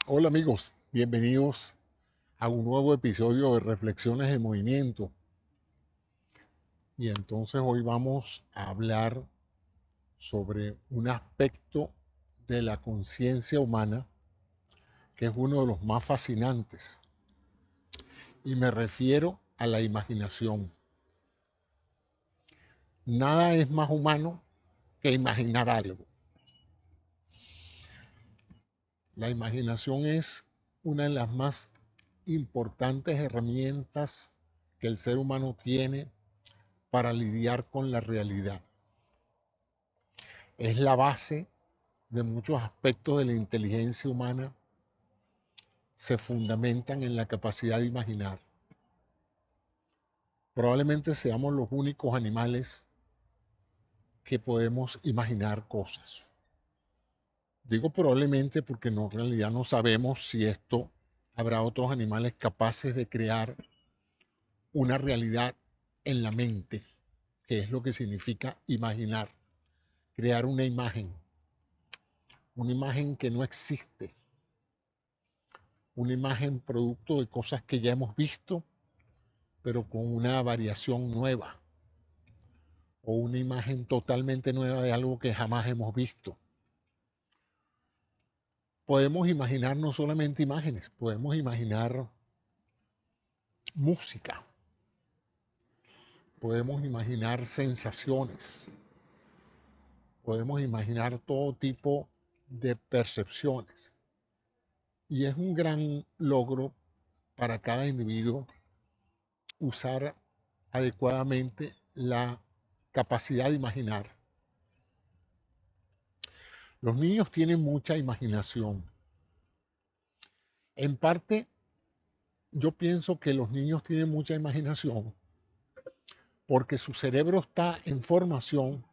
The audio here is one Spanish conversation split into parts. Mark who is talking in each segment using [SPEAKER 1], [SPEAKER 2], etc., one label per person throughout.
[SPEAKER 1] Hola amigos, bienvenidos a un nuevo episodio de Reflexiones de Movimiento. Y entonces hoy vamos a hablar sobre un aspecto de la conciencia humana que es uno de los más fascinantes. Y me refiero a la imaginación. Nada es más humano que imaginar algo. La imaginación es una de las más importantes herramientas que el ser humano tiene para lidiar con la realidad. Es la base de muchos aspectos de la inteligencia humana, se fundamentan en la capacidad de imaginar. Probablemente seamos los únicos animales que podemos imaginar cosas. Digo probablemente porque en realidad no sabemos si esto habrá otros animales capaces de crear una realidad en la mente, que es lo que significa imaginar, crear una imagen que no existe, una imagen producto de cosas que ya hemos visto, pero con una variación nueva o una imagen totalmente nueva de algo que jamás hemos visto. Podemos imaginar no solamente imágenes, podemos imaginar música, podemos imaginar sensaciones, podemos imaginar todo tipo de percepciones. Y es un gran logro para cada individuo usar adecuadamente la capacidad de imaginar. Los niños tienen mucha imaginación. En parte, yo pienso que los niños tienen mucha imaginación porque su cerebro está en formación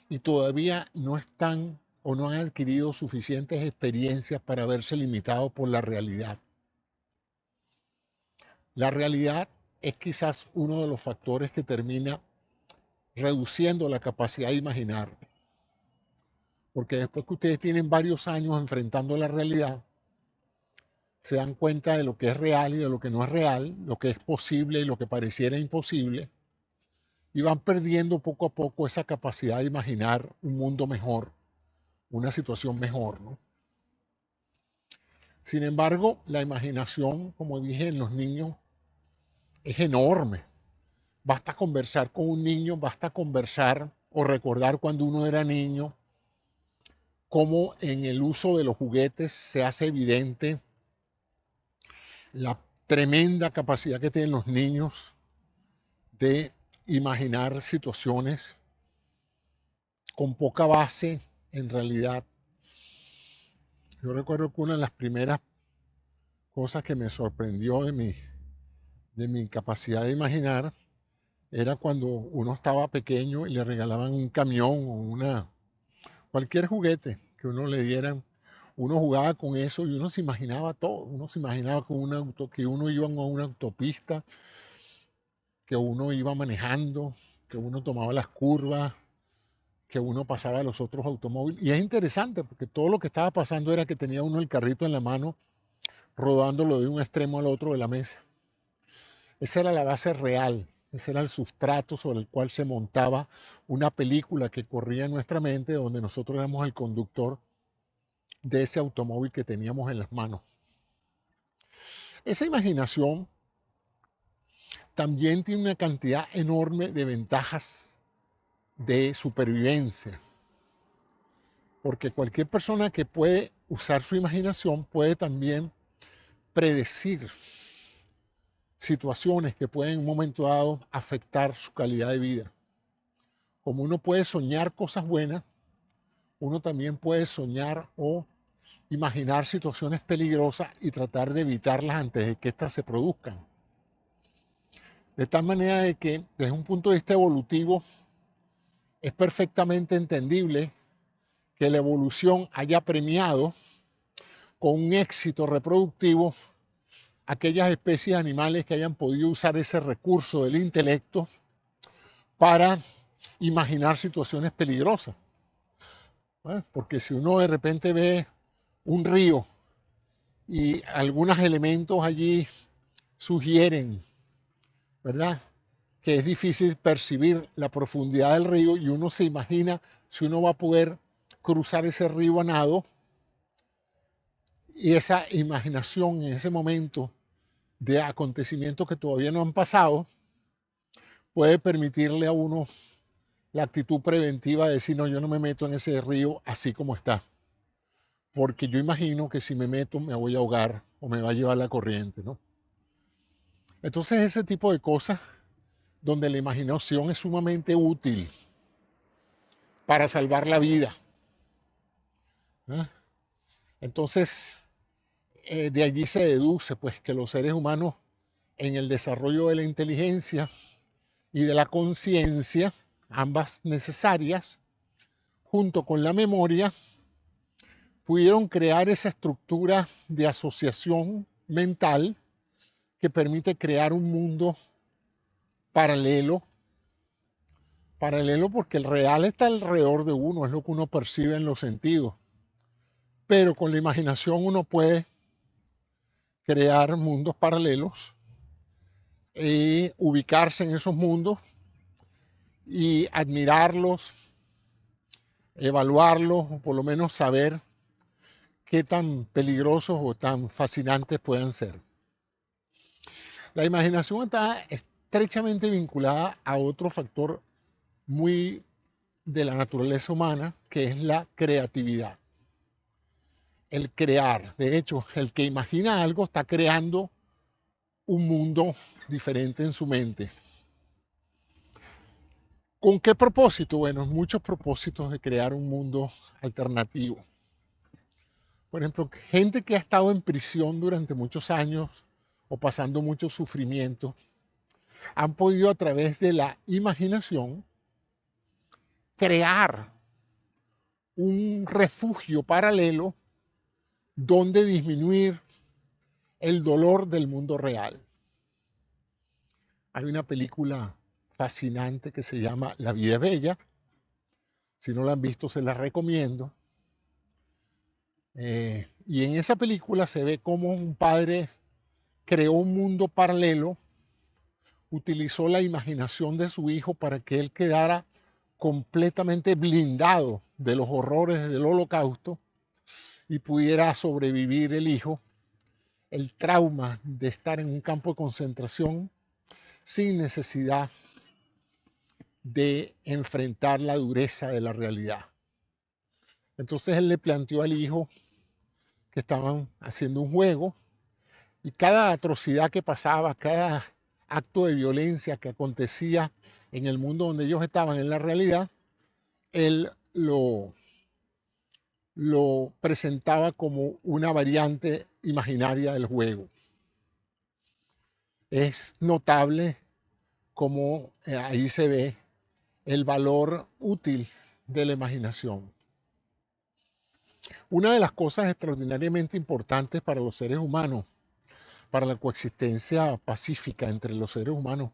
[SPEAKER 1] y todavía no están o no han adquirido suficientes experiencias para verse limitados por la realidad. La realidad es quizás uno de los factores que termina reduciendo la capacidad de imaginar, porque después que ustedes tienen varios años enfrentando la realidad, se dan cuenta de lo que es real y de lo que no es real, lo que es posible y lo que pareciera imposible, y van perdiendo poco a poco esa capacidad de imaginar un mundo mejor, una situación mejor, ¿no? Sin embargo, la imaginación, como dije, en los niños es enorme. Basta conversar con un niño, basta conversar o recordar cuando uno era niño, cómo en el uso de los juguetes se hace evidente la tremenda capacidad que tienen los niños de imaginar situaciones con poca base en realidad. Yo recuerdo que una de las primeras cosas que me sorprendió de mi capacidad de imaginar era cuando uno estaba pequeño y le regalaban un camión o cualquier juguete que uno le dieran. Uno jugaba con eso y uno se imaginaba todo. Uno se imaginaba que uno iba a una autopista, que uno iba manejando, que uno tomaba las curvas, que uno pasaba a los otros automóviles. Y es interesante porque todo lo que estaba pasando era que tenía uno el carrito en la mano rodándolo de un extremo al otro de la mesa. Esa era la base real, ese era el sustrato sobre el cual se montaba una película que corría en nuestra mente, donde nosotros éramos el conductor de ese automóvil que teníamos en las manos. Esa imaginación también tiene una cantidad enorme de ventajas de supervivencia, porque cualquier persona que puede usar su imaginación puede también predecir situaciones que pueden en un momento dado afectar su calidad de vida. Como uno puede soñar cosas buenas, uno también puede soñar o imaginar situaciones peligrosas y tratar de evitarlas antes de que éstas se produzcan. De tal manera de que desde un punto de vista evolutivo es perfectamente entendible que la evolución haya premiado con un éxito reproductivo aquellas especies animales que hayan podido usar ese recurso del intelecto para imaginar situaciones peligrosas. ¿Eh? Porque si uno de repente ve un río y algunos elementos allí sugieren, ¿verdad?, que es difícil percibir la profundidad del río y uno se imagina si uno va a poder cruzar ese río a nado, y esa imaginación en ese momento de acontecimientos que todavía no han pasado puede permitirle a uno la actitud preventiva de decir, no, yo no me meto en ese río así como está, porque yo imagino que si me meto me voy a ahogar o me va a llevar la corriente, ¿no? Entonces ese tipo de cosas donde la imaginación es sumamente útil para salvar la vida, ¿eh? Entonces, de allí se deduce pues que los seres humanos en el desarrollo de la inteligencia y de la conciencia, ambas necesarias, junto con la memoria, pudieron crear esa estructura de asociación mental que permite crear un mundo paralelo, paralelo porque el real está alrededor de uno, es lo que uno percibe en los sentidos, pero con la imaginación uno puede crear mundos paralelos y ubicarse en esos mundos y admirarlos, evaluarlos, o por lo menos saber qué tan peligrosos o tan fascinantes pueden ser. La imaginación está estrechamente vinculada a otro factor muy de la naturaleza humana, que es la creatividad. El crear. De hecho, el que imagina algo está creando un mundo diferente en su mente. ¿Con qué propósito? Bueno, muchos propósitos de crear un mundo alternativo. Por ejemplo, gente que ha estado en prisión durante muchos años o pasando mucho sufrimiento, han podido a través de la imaginación crear un refugio paralelo donde disminuir el dolor del mundo real. Hay una película fascinante que se llama La vida es bella. Si no la han visto, se la recomiendo. Y en esa película se ve cómo un padre creó un mundo paralelo, utilizó la imaginación de su hijo para que él quedara completamente blindado de los horrores del holocausto y pudiera sobrevivir el hijo, el trauma de estar en un campo de concentración sin necesidad de enfrentar la dureza de la realidad. Entonces él le planteó al hijo que estaban haciendo un juego y cada atrocidad que pasaba, cada acto de violencia que acontecía en el mundo donde ellos estaban, en la realidad, él lo presentaba como una variante imaginaria del juego. Es notable cómo ahí se ve el valor útil de la imaginación. Una de las cosas extraordinariamente importantes para los seres humanos, para la coexistencia pacífica entre los seres humanos,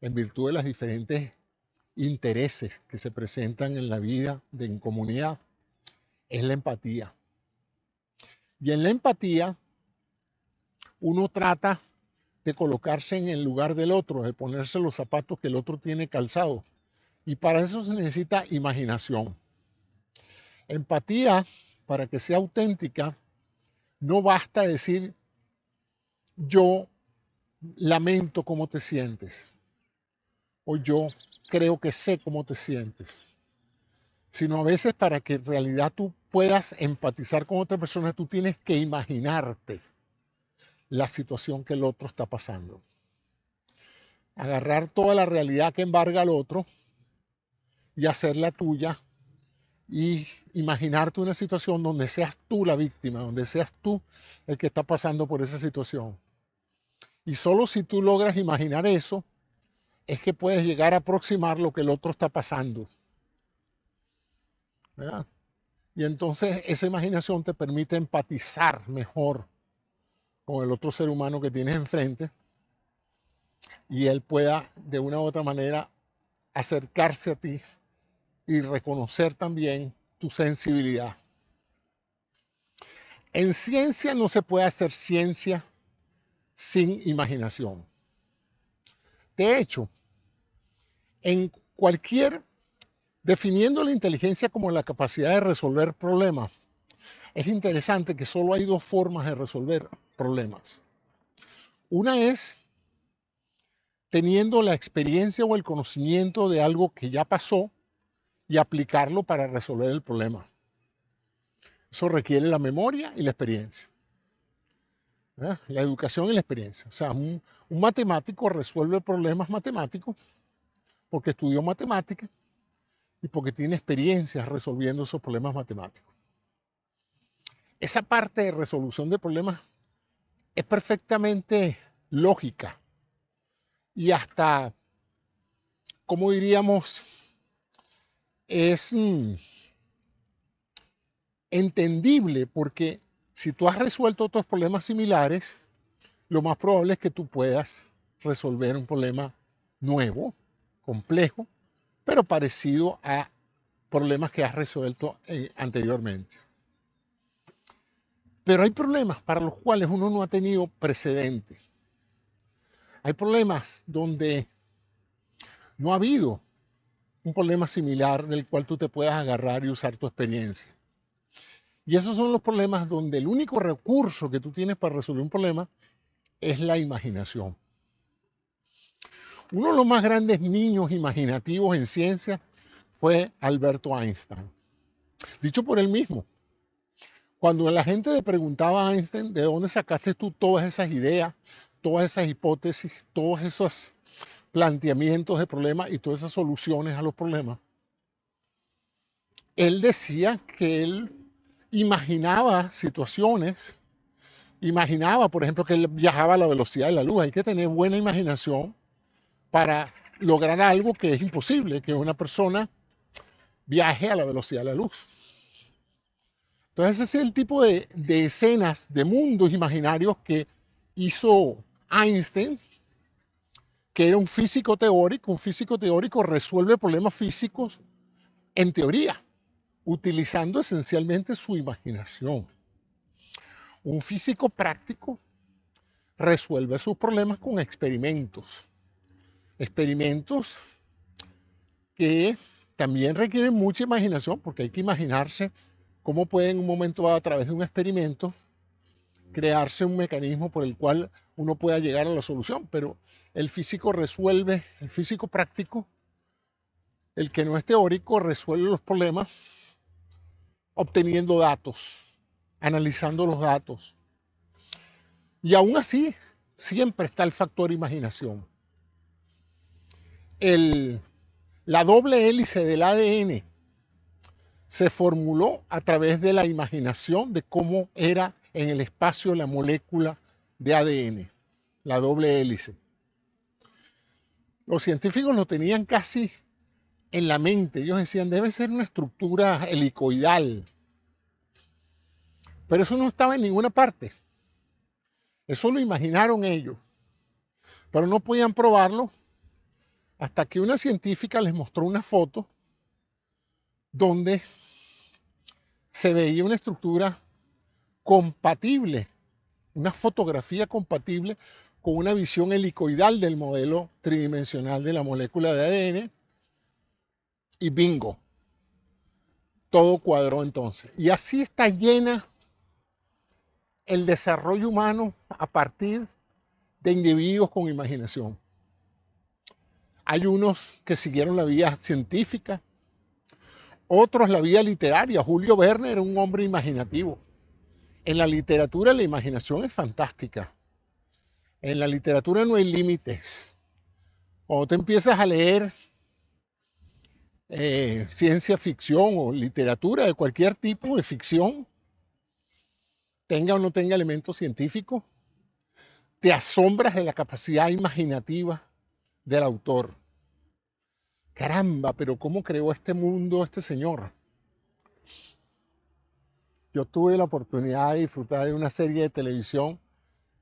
[SPEAKER 1] en virtud de los diferentes intereses que se presentan en la vida en comunidad, es la empatía. Y en la empatía uno trata de colocarse en el lugar del otro, de ponerse los zapatos que el otro tiene calzados. Y para eso se necesita imaginación. Empatía, para que sea auténtica, no basta decir yo lamento cómo te sientes o yo creo que sé cómo te sientes, sino a veces para que en realidad tú puedas empatizar con otra persona, tú tienes que imaginarte la situación que el otro está pasando. Agarrar toda la realidad que embarga al otro y hacerla tuya y imaginarte una situación donde seas tú la víctima, donde seas tú el que está pasando por esa situación. Y solo si tú logras imaginar eso, es que puedes llegar a aproximar lo que el otro está pasando, ¿verdad? Y entonces esa imaginación te permite empatizar mejor con el otro ser humano que tienes enfrente y él pueda de una u otra manera acercarse a ti y reconocer también tu sensibilidad. En ciencia no se puede hacer ciencia sin imaginación. De hecho, en cualquier, definiendo la inteligencia como la capacidad de resolver problemas, es interesante que solo hay dos formas de resolver problemas. Una es teniendo la experiencia o el conocimiento de algo que ya pasó y aplicarlo para resolver el problema. Eso requiere la memoria y la experiencia. ¿Verdad? La educación y la experiencia. O sea, un matemático resuelve problemas matemáticos porque estudió matemáticas y porque tiene experiencias resolviendo esos problemas matemáticos. Esa parte de resolución de problemas es perfectamente lógica y hasta, como diríamos, es entendible porque si tú has resuelto otros problemas similares, lo más probable es que tú puedas resolver un problema nuevo, complejo, pero parecido a problemas que has resuelto anteriormente. Pero hay problemas para los cuales uno no ha tenido precedente. Hay problemas donde no ha habido un problema similar del cual tú te puedas agarrar y usar tu experiencia. Y esos son los problemas donde el único recurso que tú tienes para resolver un problema es la imaginación. Uno de los más grandes niños imaginativos en ciencia fue Alberto Einstein. Dicho por él mismo, cuando la gente le preguntaba a Einstein de dónde sacaste tú todas esas ideas, todas esas hipótesis, todos esos planteamientos de problemas y todas esas soluciones a los problemas, él decía que él imaginaba situaciones, imaginaba, por ejemplo, que él viajaba a la velocidad de la luz. Hay que tener buena imaginación para lograr algo que es imposible, que una persona viaje a la velocidad de la luz. Entonces ese es el tipo de escenas, de mundos imaginarios que hizo Einstein, que era un físico teórico. Un físico teórico resuelve problemas físicos en teoría, utilizando esencialmente su imaginación. Un físico práctico resuelve sus problemas con experimentos. Experimentos que también requieren mucha imaginación, porque hay que imaginarse cómo puede en un momento dado, a través de un experimento, crearse un mecanismo por el cual uno pueda llegar a la solución. Pero el físico resuelve, el físico práctico, el que no es teórico, resuelve los problemas obteniendo datos, analizando los datos. Y aún así, siempre está el factor imaginación. La doble hélice del ADN se formuló a través de la imaginación de cómo era en el espacio la molécula de ADN, la doble hélice. Los científicos lo tenían casi en la mente. Ellos decían, debe ser una estructura helicoidal. Pero eso no estaba en ninguna parte. Eso lo imaginaron ellos. Pero no podían probarlo hasta que una científica les mostró una foto donde se veía una estructura compatible, una fotografía compatible con una visión helicoidal del modelo tridimensional de la molécula de ADN, y bingo, todo cuadró entonces. Y así está llena el desarrollo humano a partir de individuos con imaginación. Hay unos que siguieron la vía científica, otros la vía literaria. Julio Verne era un hombre imaginativo. En la literatura la imaginación es fantástica. En la literatura no hay límites. Cuando te empiezas a leer ciencia ficción o literatura de cualquier tipo de ficción, tenga o no tenga elementos científicos, te asombras de la capacidad imaginativa del autor. Caramba, pero ¿cómo creó este mundo este señor? Yo tuve la oportunidad de disfrutar de una serie de televisión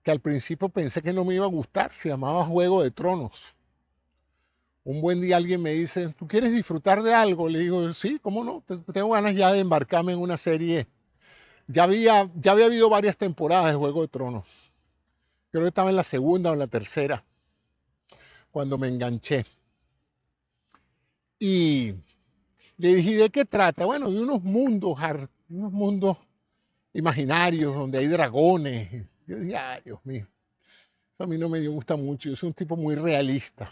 [SPEAKER 1] que al principio pensé que no me iba a gustar, se llamaba Juego de Tronos. Un buen día alguien me dice, ¿tú quieres disfrutar de algo? Le digo, sí, ¿cómo no? Tengo ganas ya de embarcarme en una serie ya había habido varias temporadas de Juego de Tronos. Creo que estaba en la segunda o en la tercera cuando me enganché. Y le dije, ¿de qué trata? Bueno, de unos mundos imaginarios donde hay dragones. Yo dije, ay, Dios mío, eso a mí no me gusta mucho. Yo soy un tipo muy realista.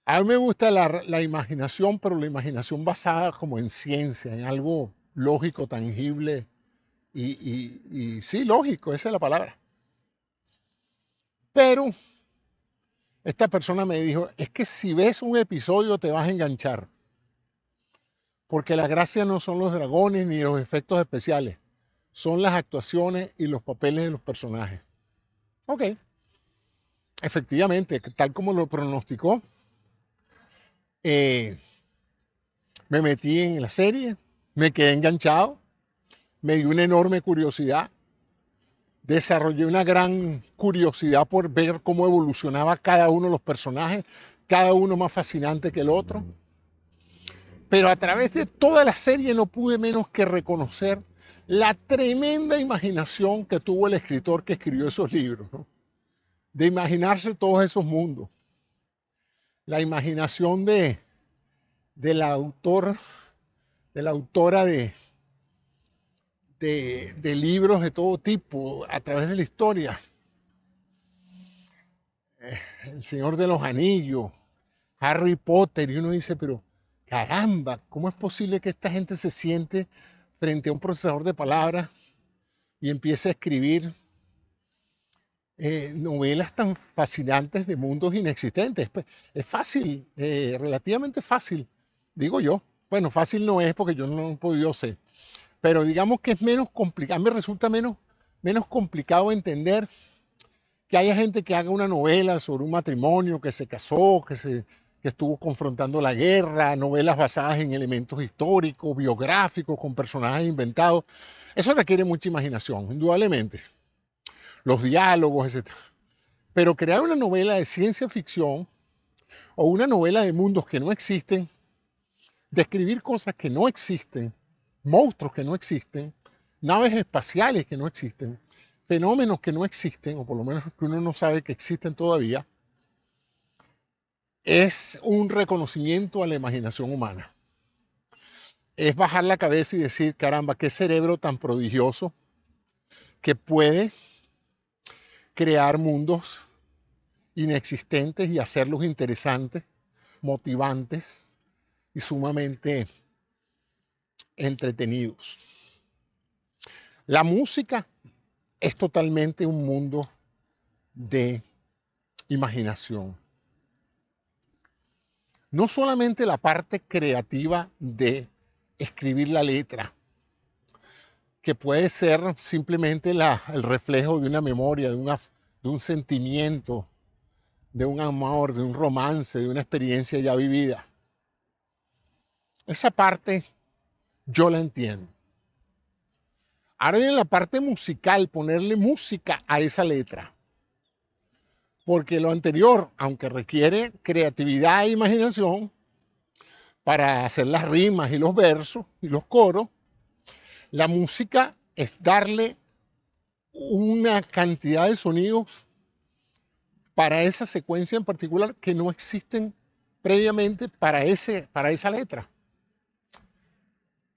[SPEAKER 1] A mí me gusta la imaginación, pero la imaginación basada como en ciencia, en algo lógico, tangible y sí, lógico, esa es la palabra. Pero esta persona me dijo, es que si ves un episodio te vas a enganchar, porque la gracia no son los dragones ni los efectos especiales, son las actuaciones y los papeles de los personajes. Ok, efectivamente, tal como lo pronosticó, eh, me metí en la serie, me quedé enganchado, me dio una enorme curiosidad, desarrollé una gran curiosidad por ver cómo evolucionaba cada uno de los personajes, cada uno más fascinante que el otro. Pero a través de toda la serie no pude menos que reconocer la tremenda imaginación que tuvo el escritor que escribió esos libros, ¿no? De imaginarse todos esos mundos. La imaginación del autor, de la autora de libros de todo tipo a través de la historia. El Señor de los Anillos, Harry Potter, y uno dice, pero caramba, ¿cómo es posible que esta gente se siente frente a un procesador de palabras y empiece a escribir novelas tan fascinantes de mundos inexistentes? Pues, es fácil, relativamente fácil, digo yo. Bueno, fácil no es porque yo no he podido ser, pero digamos que es menos complicado, me resulta menos complicado entender que haya gente que haga una novela sobre un matrimonio que se casó, que estuvo confrontando la guerra, novelas basadas en elementos históricos, biográficos, con personajes inventados. Eso requiere mucha imaginación, indudablemente. Los diálogos, etc. Pero crear una novela de ciencia ficción o una novela de mundos que no existen, describir cosas que no existen, monstruos que no existen, naves espaciales que no existen, fenómenos que no existen, o por lo menos que uno no sabe que existen todavía, es un reconocimiento a la imaginación humana. Es bajar la cabeza y decir, caramba, qué cerebro tan prodigioso que puede crear mundos inexistentes y hacerlos interesantes, motivantes y sumamente entretenidos. La música es totalmente un mundo de imaginación. No solamente la parte creativa de escribir la letra, que puede ser simplemente el reflejo de una memoria, de un sentimiento, de un amor, de un romance, de una experiencia ya vivida. Esa parte yo la entiendo. Ahora bien, la parte musical, ponerle música a esa letra. Porque lo anterior, aunque requiere creatividad e imaginación para hacer las rimas y los versos y los coros, la música es darle una cantidad de sonidos para esa secuencia en particular que no existen previamente para esa letra.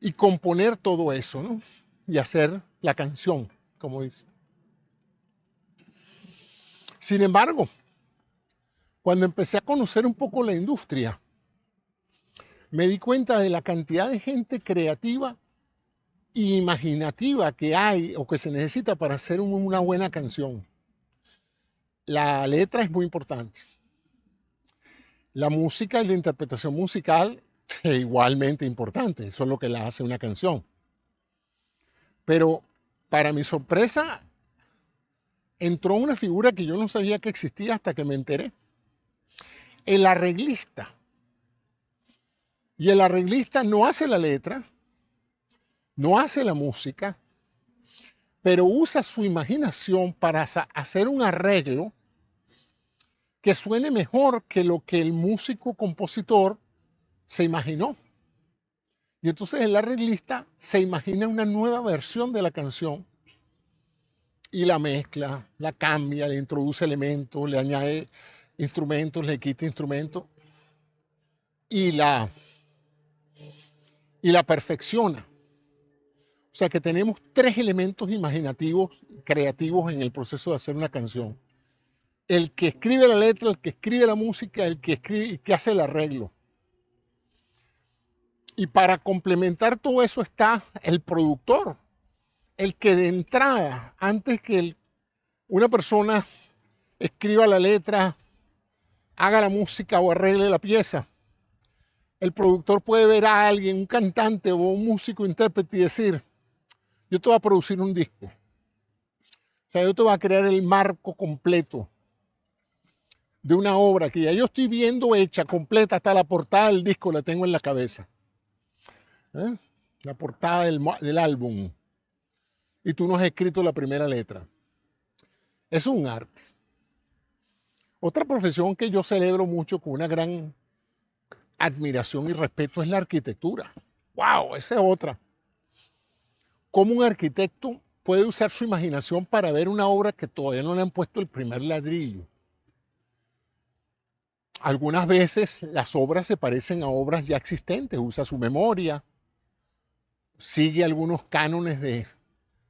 [SPEAKER 1] Y componer todo eso, ¿no? Y hacer la canción, como dice. Sin embargo, cuando empecé a conocer un poco la industria, me di cuenta de la cantidad de gente creativa e imaginativa que hay o que se necesita para hacer una buena canción. La letra es muy importante. La música y la interpretación musical es igualmente importante. Eso es lo que la hace una canción. Pero para mi sorpresa, entró una figura que yo no sabía que existía hasta que me enteré. El arreglista. Y el arreglista no hace la letra, no hace la música, pero usa su imaginación para hacer un arreglo que suene mejor que lo que el músico compositor se imaginó. Y entonces el arreglista se imagina una nueva versión de la canción y la mezcla, la cambia, le introduce elementos, le añade instrumentos, le quita instrumentos y y la perfecciona. O sea que tenemos tres elementos imaginativos, creativos en el proceso de hacer una canción. El que escribe la letra, el que escribe la música, el que escribe, que hace el arreglo. Y para complementar todo eso está el productor, el que de entrada, antes que una persona escriba la letra, haga la música o arregle la pieza, el productor puede ver a alguien, un cantante o un músico intérprete y decir, yo te voy a producir un disco. O sea, yo te voy a crear el marco completo de una obra que ya yo estoy viendo hecha, completa, hasta la portada del disco la tengo en la cabeza. ¿Eh? La portada del álbum. Y tú no has escrito la primera letra. Es un arte. Otra profesión que yo celebro mucho con una gran admiración y respeto es la arquitectura. ¡Wow! Esa es otra. ¿Cómo un arquitecto puede usar su imaginación para ver una obra que todavía no le han puesto el primer ladrillo? Algunas veces las obras se parecen a obras ya existentes, usa su memoria, sigue algunos cánones de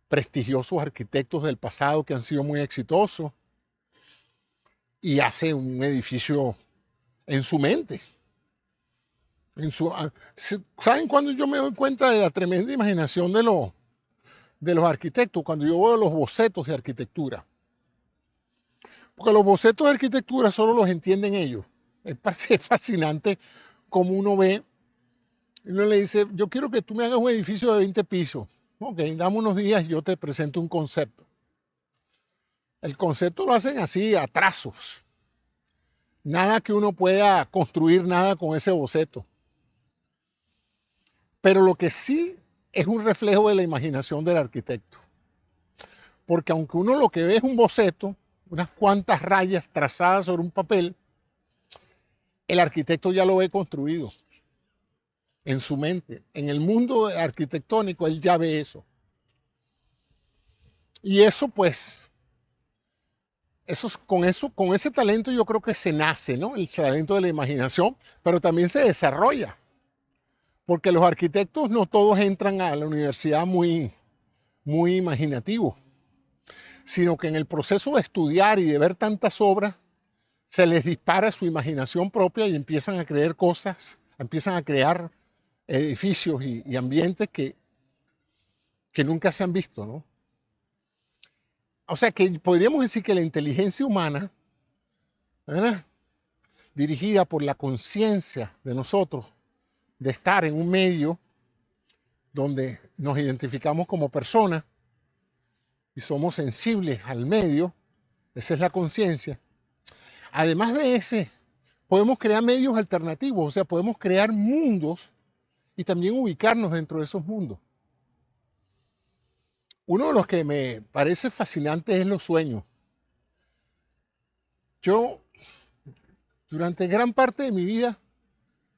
[SPEAKER 1] prestigiosos arquitectos del pasado que han sido muy exitosos y hace un edificio en su mente. ¿Saben cuándo yo me doy cuenta de la tremenda imaginación de los arquitectos? Cuando yo veo los bocetos de arquitectura. Porque los bocetos de arquitectura solo los entienden ellos. Es fascinante como uno ve, uno le dice, yo quiero que tú me hagas un edificio de 20 pisos. Ok, dame unos días y yo te presento un concepto. El concepto lo hacen así, a trazos. Nada que uno pueda construir nada con ese boceto. Pero lo que sí es un reflejo de la imaginación del arquitecto. Porque aunque uno lo que ve es un boceto, unas cuantas rayas trazadas sobre un papel, el arquitecto ya lo ve construido en su mente. En el mundo arquitectónico él ya ve eso. Y eso pues, con ese talento yo creo que se nace, ¿no? El talento de la imaginación, pero también se desarrolla. Porque los arquitectos no todos entran a la universidad muy imaginativos, sino que en el proceso de estudiar y de ver tantas obras, se les dispara su imaginación propia y empiezan a crear cosas, empiezan a crear edificios y ambientes que nunca se han visto, ¿no? O sea que podríamos decir que la inteligencia humana, ¿verdad?, dirigida por la conciencia de nosotros, de estar en un medio donde nos identificamos como personas y somos sensibles al medio, esa es la conciencia. Además de ese, podemos crear medios alternativos, o sea, podemos crear mundos y también ubicarnos dentro de esos mundos. Uno de los que me parece fascinante es los sueños. Yo, durante gran parte de mi vida,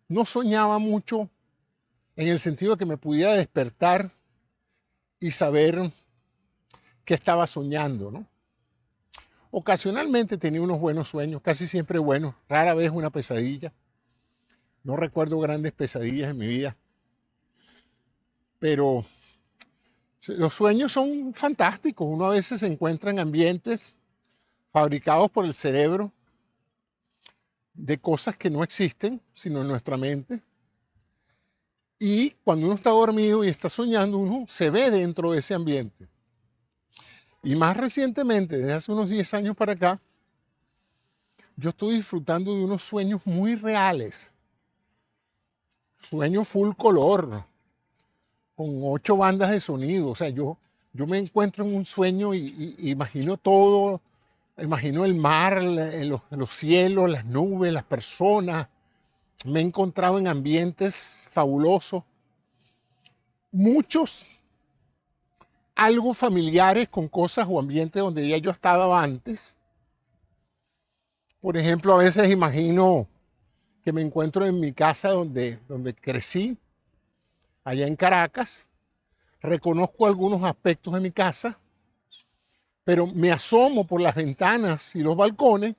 [SPEAKER 1] no soñaba mucho en el sentido de que me pudiera despertar y saber qué estaba soñando, ¿no? Ocasionalmente tenía unos buenos sueños, casi siempre buenos, rara vez una pesadilla. No recuerdo grandes pesadillas en mi vida, pero los sueños son fantásticos. Uno a veces se encuentra en ambientes fabricados por el cerebro de cosas que no existen, sino en nuestra mente. Y cuando uno está dormido y está soñando, uno se ve dentro de ese ambiente. Y más recientemente, desde hace unos 10 años para acá, yo estoy disfrutando de unos sueños muy reales. Sueños full color, con 8 bandas de sonido. O sea, yo me encuentro en un sueño y imagino todo, imagino el mar, los cielos, las nubes, las personas. Me he encontrado en ambientes fabulosos, muchos algo familiares con cosas o ambientes donde ya yo estaba antes. Por ejemplo, a veces imagino que me encuentro en mi casa donde crecí, allá en Caracas. Reconozco algunos aspectos de mi casa, pero me asomo por las ventanas y los balcones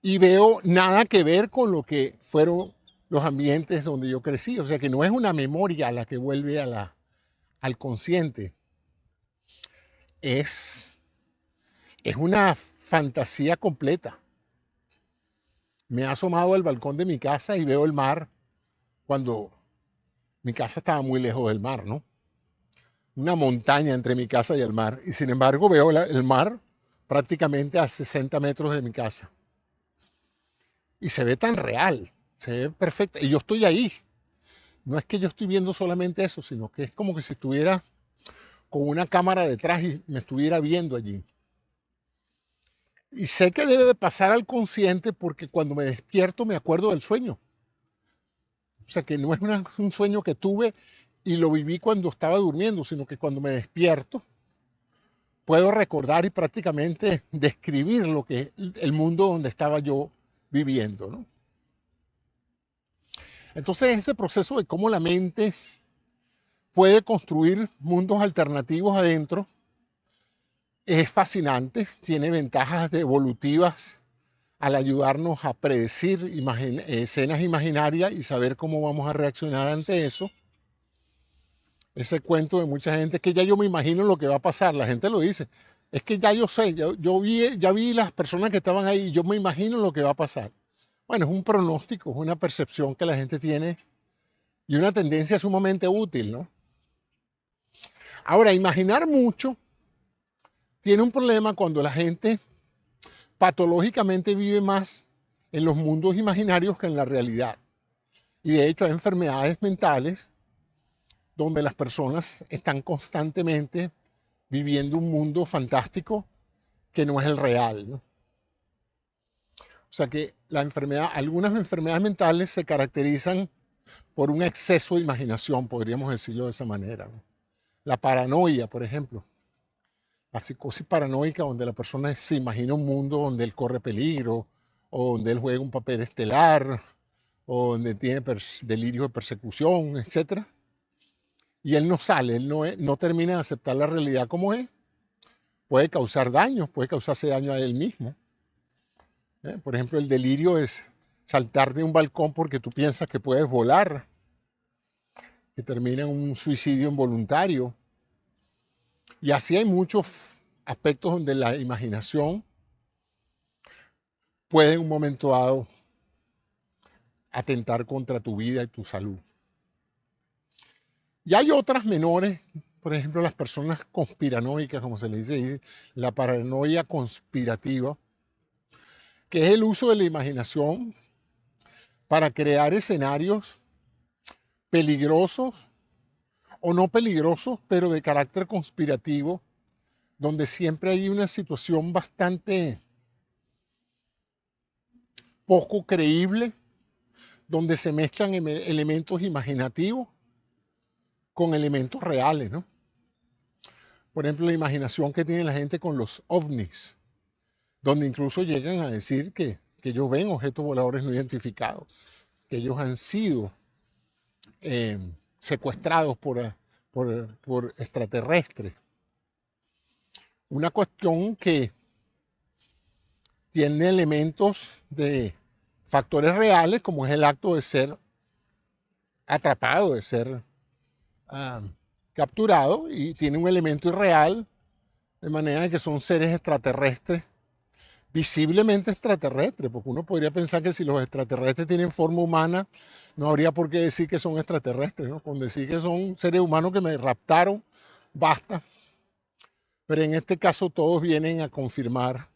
[SPEAKER 1] y veo nada que ver con lo que fueron los ambientes donde yo crecí. O sea que no es una memoria la que vuelve al consciente, es, es una fantasía completa. Me he asomado al balcón de mi casa y veo el mar cuando mi casa estaba muy lejos del mar, ¿no? Una montaña entre mi casa y el mar. Y sin embargo veo el mar prácticamente a 60 metros de mi casa. Y se ve tan real, se ve perfecto. Y yo estoy ahí. No es que yo estoy viendo solamente eso, sino que es como que si estuviera con una cámara detrás y me estuviera viendo allí. Y sé que debe de pasar al consciente porque cuando me despierto me acuerdo del sueño. O sea que no es un sueño que tuve y lo viví cuando estaba durmiendo, sino que cuando me despierto puedo recordar y prácticamente describir lo que el mundo donde estaba yo viviendo, ¿no? Entonces ese proceso de cómo la mente puede construir mundos alternativos adentro es fascinante, tiene ventajas evolutivas al ayudarnos a predecir escenas imaginarias y saber cómo vamos a reaccionar ante eso. Ese cuento de mucha gente que ya yo me imagino lo que va a pasar, la gente lo dice, es que ya yo sé, ya vi las personas que estaban ahí y yo me imagino lo que va a pasar. Bueno, es un pronóstico, es una percepción que la gente tiene y una tendencia sumamente útil, ¿no? Ahora, imaginar mucho tiene un problema cuando la gente patológicamente vive más en los mundos imaginarios que en la realidad. Y de hecho hay enfermedades mentales donde las personas están constantemente viviendo un mundo fantástico que no es el real, ¿no? O sea que algunas enfermedades mentales se caracterizan por un exceso de imaginación, podríamos decirlo de esa manera, ¿no? La paranoia, por ejemplo, la psicosis paranoica, donde la persona se imagina un mundo donde él corre peligro, o donde él juega un papel estelar, o donde tiene delirio de persecución, etcétera, y él no sale, él no termina de aceptar la realidad como es, puede causar daños, puede causarse daño a él mismo. Por ejemplo, el delirio es saltar de un balcón porque tú piensas que puedes volar, que termina en un suicidio involuntario. Y así hay muchos aspectos donde la imaginación puede en un momento dado atentar contra tu vida y tu salud. Y hay otras menores, por ejemplo, las personas conspiranoicas, como se le dice, la paranoia conspirativa, que es el uso de la imaginación para crear escenarios peligrosos o no peligrosos, pero de carácter conspirativo, donde siempre hay una situación bastante poco creíble, donde se mezclan elementos imaginativos con elementos reales, ¿no? Por ejemplo, la imaginación que tiene la gente con los ovnis, donde incluso llegan a decir que ellos ven objetos voladores no identificados, que ellos han sido eh, secuestrados por extraterrestres. Una cuestión que tiene elementos de factores reales, como es el acto de ser atrapado, de ser ah, capturado, y tiene un elemento irreal, de manera que son seres extraterrestres, visiblemente extraterrestres, porque uno podría pensar que si los extraterrestres tienen forma humana, no habría por qué decir que son extraterrestres, ¿no? Con decir que son seres humanos que me raptaron, basta. Pero en este caso todos vienen a confirmar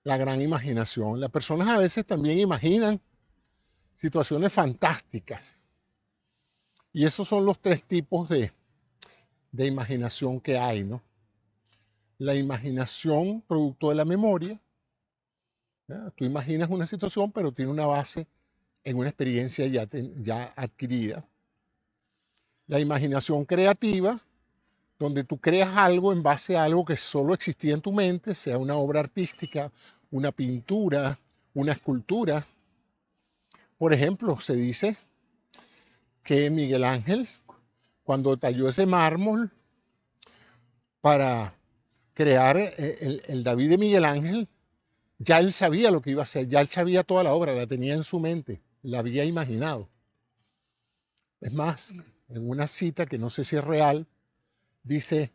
[SPEAKER 1] la gran imaginación. Las personas a veces también imaginan situaciones fantásticas. Y esos son los tres tipos de imaginación que hay, ¿no? La imaginación producto de la memoria. ¿Ya? Tú imaginas una situación, pero tiene una base en una experiencia ya adquirida. La imaginación creativa, donde tú creas algo en base a algo que solo existía en tu mente, sea una obra artística, una pintura, una escultura. Por ejemplo, se dice que Miguel Ángel cuando talló ese mármol para crear el David de Miguel Ángel, ya él sabía lo que iba a hacer, ya él sabía toda la obra, la tenía en su mente, la había imaginado. Es más, en una cita que no sé si es real, dice,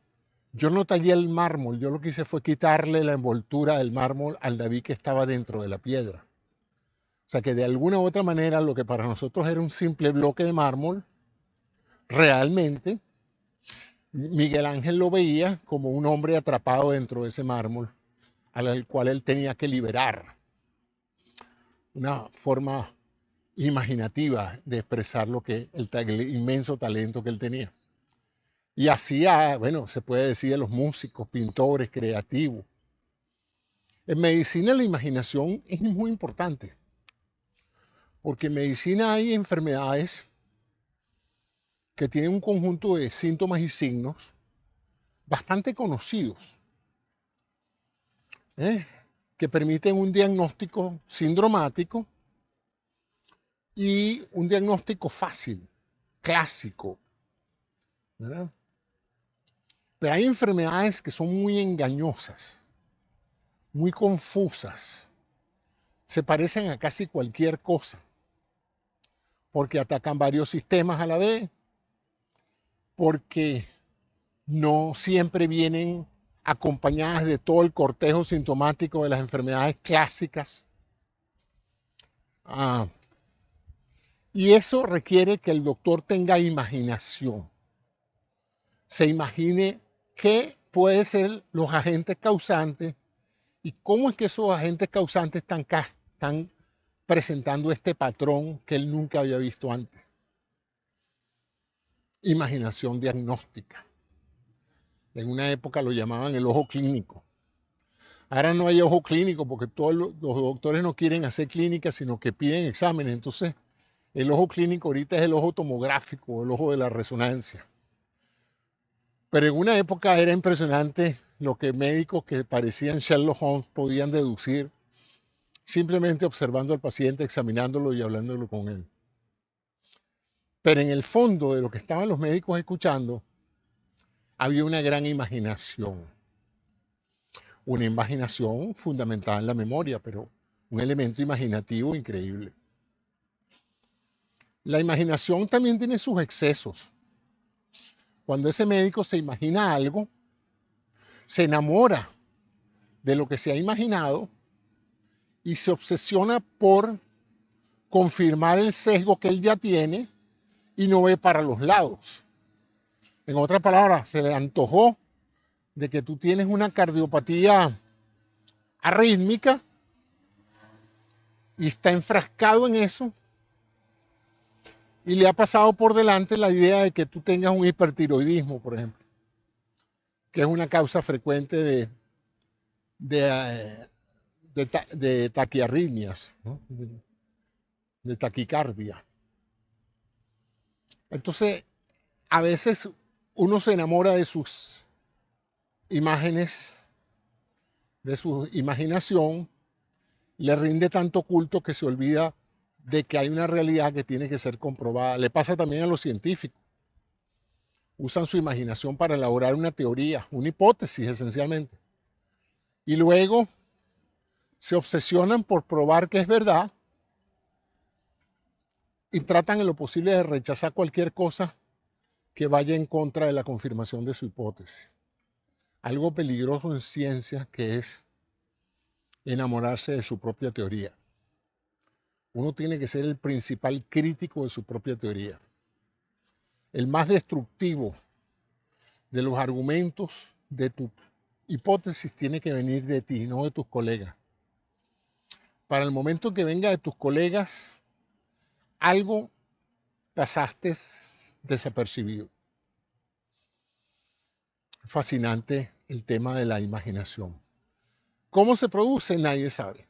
[SPEAKER 1] yo no tallé el mármol, yo lo que hice fue quitarle la envoltura del mármol al David que estaba dentro de la piedra. O sea que de alguna u otra manera lo que para nosotros era un simple bloque de mármol, realmente Miguel Ángel lo veía como un hombre atrapado dentro de ese mármol, al cual él tenía que liberar. Una forma imaginativa de expresar lo que el inmenso talento que él tenía. Y así, bueno, se puede decir de los músicos, pintores, creativos. En medicina la imaginación es muy importante, porque en medicina hay enfermedades que tienen un conjunto de síntomas y signos bastante conocidos, ¿eh? Que permiten un diagnóstico sindromático y un diagnóstico fácil, clásico, ¿verdad? Pero hay enfermedades que son muy engañosas, muy confusas, se parecen a casi cualquier cosa, porque atacan varios sistemas a la vez, porque no siempre vienen acompañadas de todo el cortejo sintomático de las enfermedades clásicas. Ah, y eso requiere que el doctor tenga imaginación, se imagine qué pueden ser los agentes causantes y cómo es que esos agentes causantes están presentando este patrón que él nunca había visto antes. Imaginación diagnóstica. En una época lo llamaban el ojo clínico. Ahora no hay ojo clínico porque todos los doctores no quieren hacer clínica, sino que piden exámenes. Entonces, el ojo clínico ahorita es el ojo tomográfico, el ojo de la resonancia. Pero en una época era impresionante lo que médicos que parecían Sherlock Holmes podían deducir simplemente observando al paciente, examinándolo y hablándolo con él. Pero en el fondo de lo que estaban los médicos escuchando, había una gran imaginación. Una imaginación fundamentada en la memoria, pero un elemento imaginativo increíble. La imaginación también tiene sus excesos. Cuando ese médico se imagina algo, se enamora de lo que se ha imaginado y se obsesiona por confirmar el sesgo que él ya tiene y no ve para los lados. En otras palabras, se le antojó de que tú tienes una cardiopatía arrítmica y está enfrascado en eso y le ha pasado por delante la idea de que tú tengas un hipertiroidismo, por ejemplo, que es una causa frecuente de taquiarritmias, ¿no? De taquicardia. Entonces, a veces uno se enamora de sus imágenes, de su imaginación, le rinde tanto culto que se olvida de que hay una realidad que tiene que ser comprobada. Le pasa también a los científicos. Usan su imaginación para elaborar una teoría, una hipótesis esencialmente. Y luego se obsesionan por probar que es verdad y tratan en lo posible de rechazar cualquier cosa que vaya en contra de la confirmación de su hipótesis. Algo peligroso en ciencia que es enamorarse de su propia teoría. Uno tiene que ser el principal crítico de su propia teoría. El más destructivo de los argumentos de tu hipótesis tiene que venir de ti, no de tus colegas. Para el momento que venga de tus colegas, algo pasaste desapercibido. Fascinante el tema de la imaginación. ¿Cómo se produce? Nadie sabe.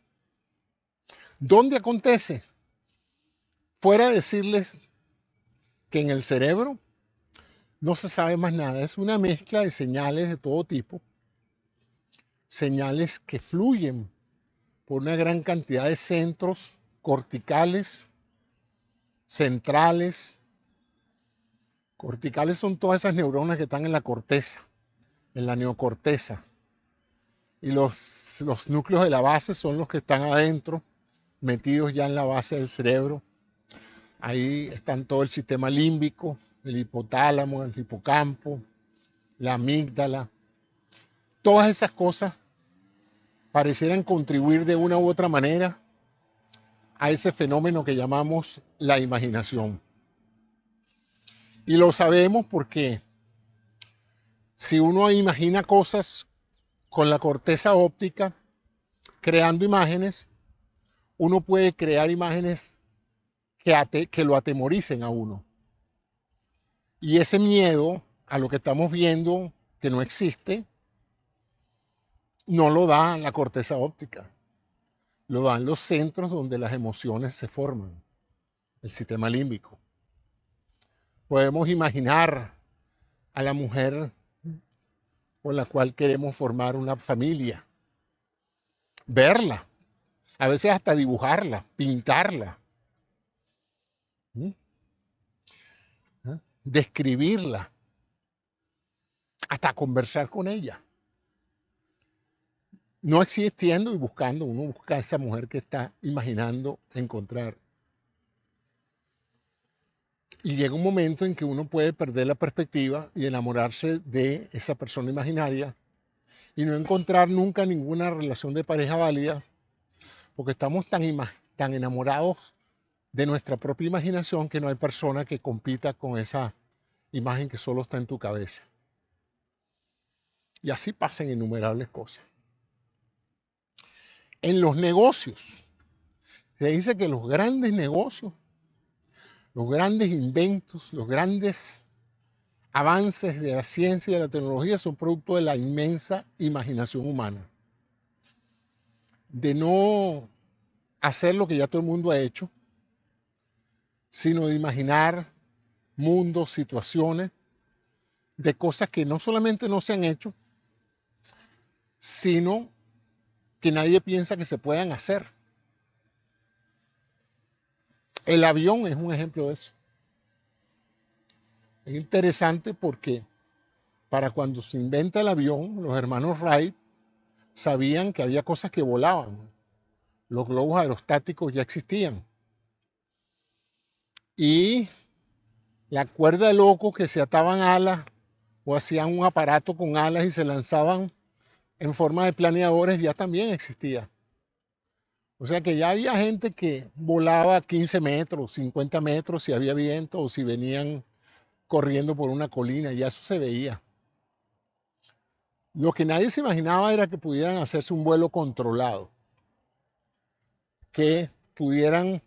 [SPEAKER 1] ¿Dónde acontece? Fuera de decirles que en el cerebro no se sabe más nada. Es una mezcla de señales de todo tipo. Señales que fluyen por una gran cantidad de centros corticales, centrales, Corticales son todas esas neuronas que están en la corteza, en la neocorteza. Y los núcleos de la base son los que están adentro, metidos ya en la base del cerebro. Ahí están todo el sistema límbico, el hipotálamo, el hipocampo, la amígdala. Todas esas cosas parecieran contribuir de una u otra manera a ese fenómeno que llamamos la imaginación. Y lo sabemos porque si uno imagina cosas con la corteza óptica, creando imágenes, uno puede crear imágenes que lo atemoricen a uno. Y ese miedo a lo que estamos viendo que no existe, no lo da la corteza óptica, lo dan los centros donde las emociones se forman, el sistema límbico. Podemos imaginar a la mujer con la cual queremos formar una familia, verla, a veces hasta dibujarla, pintarla, ¿sí? Describirla, hasta conversar con ella. No existiendo y buscando, uno busca a esa mujer que está imaginando encontrar. Y llega un momento en que uno puede perder la perspectiva y enamorarse de esa persona imaginaria y no encontrar nunca ninguna relación de pareja válida porque estamos tan enamorados de nuestra propia imaginación que no hay persona que compita con esa imagen que solo está en tu cabeza. Y así pasan innumerables cosas. En los negocios, se dice que los grandes negocios, los grandes inventos, los grandes avances de la ciencia y de la tecnología son producto de la inmensa imaginación humana. De no hacer lo que ya todo el mundo ha hecho, sino de imaginar mundos, situaciones, de cosas que no solamente no se han hecho, sino que nadie piensa que se puedan hacer. El avión es un ejemplo de eso. Es interesante porque para cuando se inventa el avión, los hermanos Wright sabían que había cosas que volaban. Los globos aerostáticos ya existían. Y la cuerda de locos que se ataban alas o hacían un aparato con alas y se lanzaban en forma de planeadores ya también existía. O sea que ya había gente que volaba 15 metros, 50 metros si había viento o si venían corriendo por una colina, ya eso se veía. Lo que nadie se imaginaba era que pudieran hacerse un vuelo controlado, que pudieran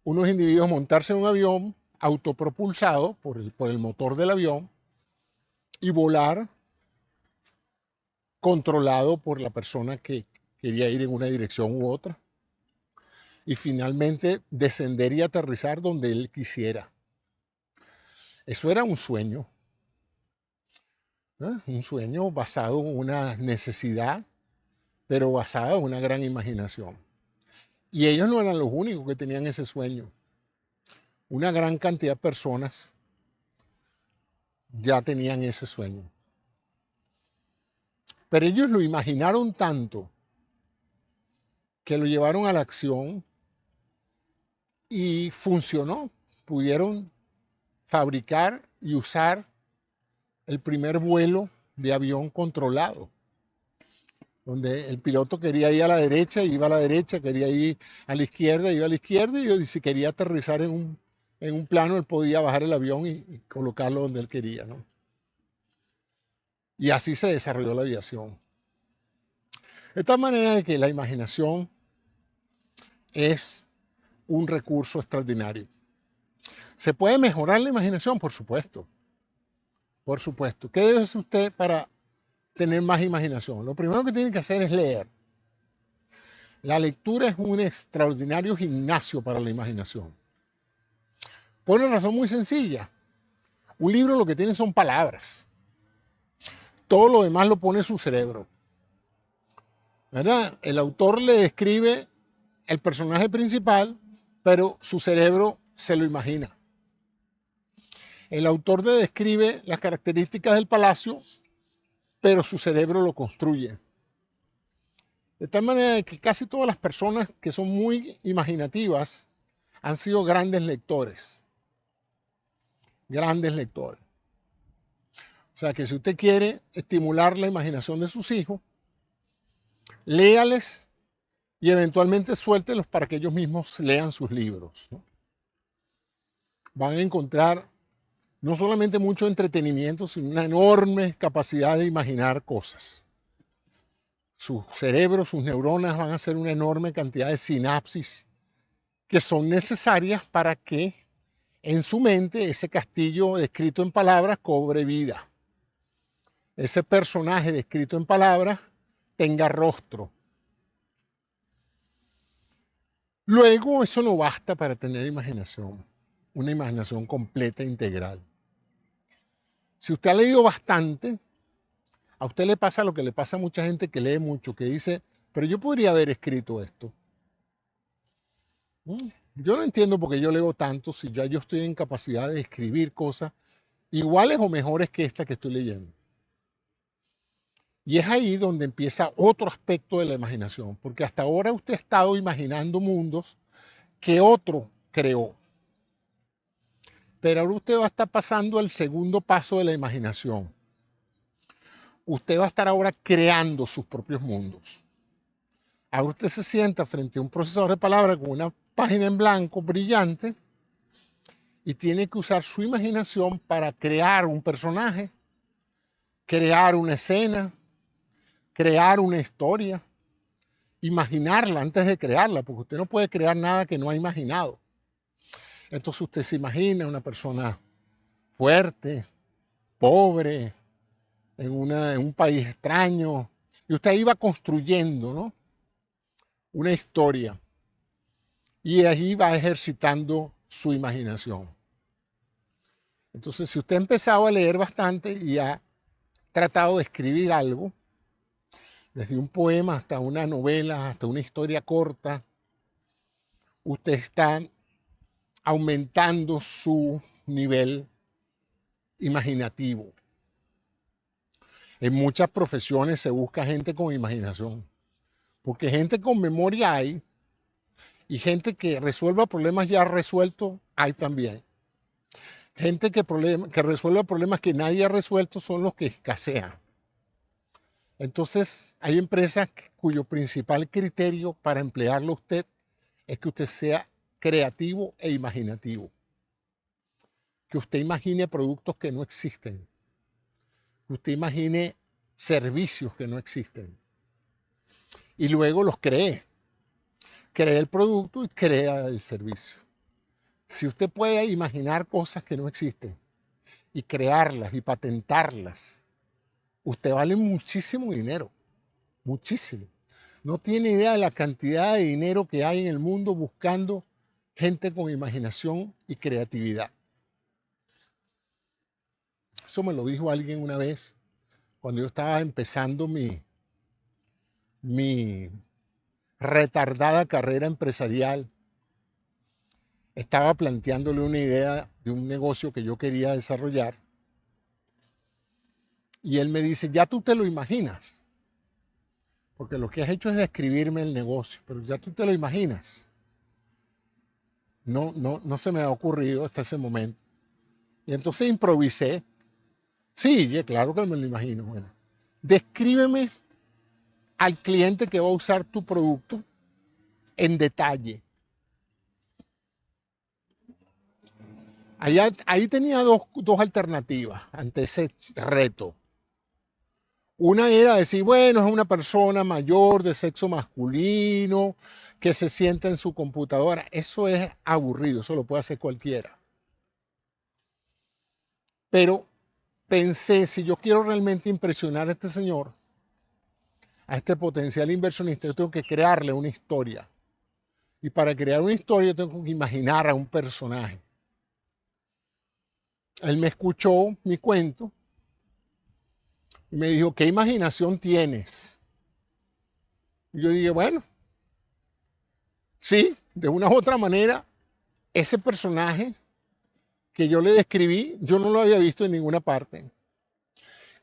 [SPEAKER 1] unos individuos montarse en un avión autopropulsado por el motor del avión y volar controlado por la persona que quería ir en una dirección u otra y finalmente descender y aterrizar donde él quisiera. Eso era un sueño, ¿eh? Un sueño basado en una necesidad, pero basado en una gran imaginación. Y ellos no eran los únicos que tenían ese sueño. Una gran cantidad de personas ya tenían ese sueño. Pero ellos lo imaginaron tanto que lo llevaron a la acción y funcionó. Pudieron fabricar y usar el primer vuelo de avión controlado, donde el piloto quería ir a la derecha, iba a la derecha, quería ir a la izquierda, iba a la izquierda, y si quería aterrizar en un plano, él podía bajar el avión y colocarlo donde él quería, ¿no? Y así se desarrolló la aviación. De tal manera de que la imaginación es un recurso extraordinario. ¿Se puede mejorar la imaginación? Por supuesto. Por supuesto. ¿Qué debe hacer usted para tener más imaginación? Lo primero que tiene que hacer es leer. La lectura es un extraordinario gimnasio para la imaginación. Por una razón muy sencilla. Un libro lo que tiene son palabras. Todo lo demás lo pone su cerebro. ¿Verdad? El autor le describe el personaje principal, pero su cerebro se lo imagina. El autor describe las características del palacio, pero su cerebro lo construye. De tal manera que casi todas las personas que son muy imaginativas han sido grandes lectores. Grandes lectores. O sea que si usted quiere estimular la imaginación de sus hijos, léales y eventualmente suéltelos para que ellos mismos lean sus libros, ¿no? Van a encontrar no solamente mucho entretenimiento, sino una enorme capacidad de imaginar cosas. Sus cerebros, sus neuronas van a hacer una enorme cantidad de sinapsis que son necesarias para que en su mente ese castillo descrito en palabras cobre vida. Ese personaje descrito en palabras tenga rostro. Luego, eso no basta para tener imaginación, una imaginación completa e integral. Si usted ha leído bastante, a usted le pasa lo que le pasa a mucha gente que lee mucho, que dice, pero yo podría haber escrito esto. Yo no entiendo por qué yo leo tanto si ya yo estoy en capacidad de escribir cosas iguales o mejores que esta que estoy leyendo. Y es ahí donde empieza otro aspecto de la imaginación, porque hasta ahora usted ha estado imaginando mundos que otro creó. Pero ahora usted va a estar pasando al segundo paso de la imaginación. Usted va a estar ahora creando sus propios mundos. Ahora usted se sienta frente a un procesador de palabras con una página en blanco brillante y tiene que usar su imaginación para crear un personaje, crear una escena, crear una historia, imaginarla antes de crearla, porque usted no puede crear nada que no ha imaginado. Entonces usted se imagina una persona fuerte, pobre, en un país extraño, y usted iba construyendo, ¿no?, una historia, y allí va ejercitando su imaginación. Entonces, si usted ha empezado a leer bastante y ha tratado de escribir algo, desde un poema hasta una novela, hasta una historia corta, usted está aumentando su nivel imaginativo. En muchas profesiones se busca gente con imaginación, porque gente con memoria hay y gente que resuelva problemas ya resueltos hay también. Gente que resuelva problemas que nadie ha resuelto son los que escasean. Entonces, hay empresas cuyo principal criterio para emplearlo usted es que usted sea creativo e imaginativo. Que usted imagine productos que no existen. Que usted imagine servicios que no existen. Y luego los cree. Cree el producto y crea el servicio. Si usted puede imaginar cosas que no existen y crearlas y patentarlas, usted vale muchísimo dinero. Muchísimo. No tiene idea de la cantidad de dinero que hay en el mundo buscando gente con imaginación y creatividad. Eso me lo dijo alguien una vez cuando yo estaba empezando mi retardada carrera empresarial. Estaba planteándole una idea de un negocio que yo quería desarrollar. Y él me dice, ya tú te lo imaginas. Porque lo que has hecho es describirme el negocio, pero ya tú te lo imaginas. No se me ha ocurrido hasta ese momento. Y entonces improvisé. Sí, claro que me lo imagino. Bueno, descríbeme al cliente que va a usar tu producto en detalle. Ahí tenía dos alternativas ante ese reto. Una era decir, bueno, es una persona mayor de sexo masculino que se sienta en su computadora. Eso es aburrido, eso lo puede hacer cualquiera. Pero pensé, si yo quiero realmente impresionar a este señor, a este potencial inversionista, yo tengo que crearle una historia. Y para crear una historia tengo que imaginar a un personaje. Él me escuchó mi cuento y me dijo, ¿qué imaginación tienes? Y yo dije, bueno, sí, de una u otra manera, ese personaje que yo le describí, yo no lo había visto en ninguna parte.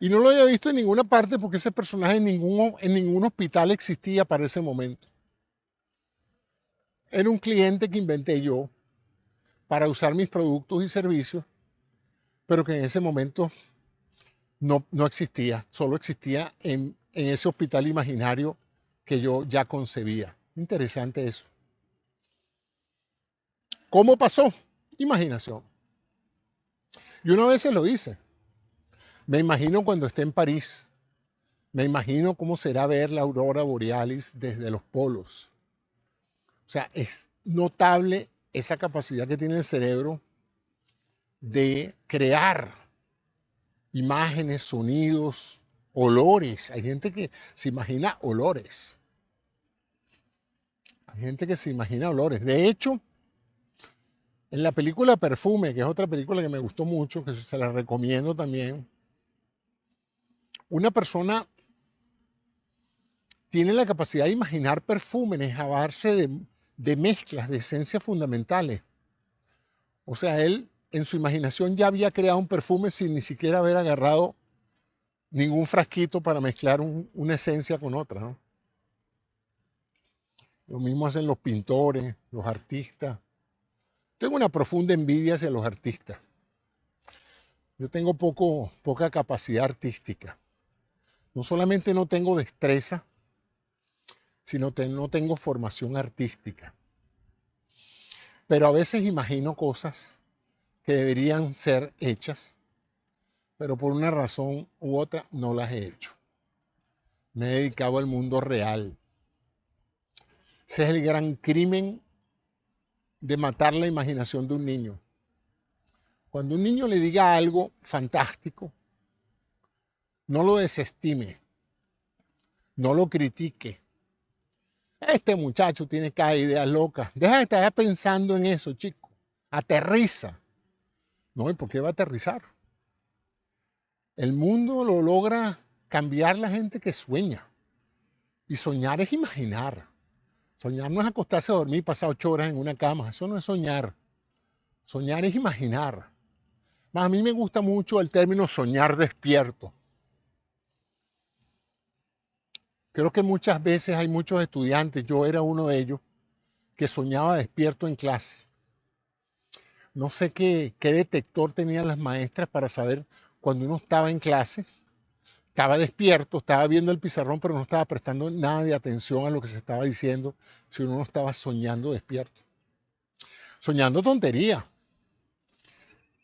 [SPEAKER 1] Y no lo había visto en ninguna parte porque ese personaje en ningún hospital existía para ese momento. Era un cliente que inventé yo para usar mis productos y servicios, pero que en ese momento no existía, solo existía en ese hospital imaginario que yo ya concebía. Interesante eso. ¿Cómo pasó? Imaginación. Y una vez se lo hice. Me imagino cuando esté en París. Me imagino cómo será ver la aurora borealis desde los polos. O sea, es notable esa capacidad que tiene el cerebro de crear imágenes, sonidos, olores. Hay gente que se imagina olores. Hay gente que se imagina olores. De hecho, en la película Perfume, que es otra película que me gustó mucho, que se la recomiendo también, una persona tiene la capacidad de imaginar perfúmenes a base de mezclas, de esencias fundamentales. O sea, él en su imaginación ya había creado un perfume sin ni siquiera haber agarrado ningún frasquito para mezclar una esencia con otra, ¿no? Lo mismo hacen los pintores, los artistas. Tengo una profunda envidia hacia los artistas. Yo tengo poca capacidad artística. No solamente no tengo destreza, sino que no tengo formación artística. Pero a veces imagino cosas que deberían ser hechas, pero por una razón u otra no las he hecho. Me he dedicado al mundo real. Ese es el gran crimen de matar la imaginación de un niño. Cuando un niño le diga algo fantástico, no lo desestime, no lo critique. Este muchacho tiene cada idea loca. Deja de estar pensando en eso, chico. Aterriza. No, ¿y por qué va a aterrizar? El mundo lo logra cambiar la gente que sueña. Y soñar es imaginar. Soñar no es acostarse a dormir y pasar 8 horas en una cama. Eso no es soñar. Soñar es imaginar. Más a mí me gusta mucho el término soñar despierto. Creo que muchas veces hay muchos estudiantes, yo era uno de ellos, que soñaba despierto en clase. No sé qué detector tenían las maestras para saber cuando uno estaba en clase, estaba despierto, estaba viendo el pizarrón, pero no estaba prestando nada de atención a lo que se estaba diciendo, si uno no estaba soñando despierto. Soñando tontería.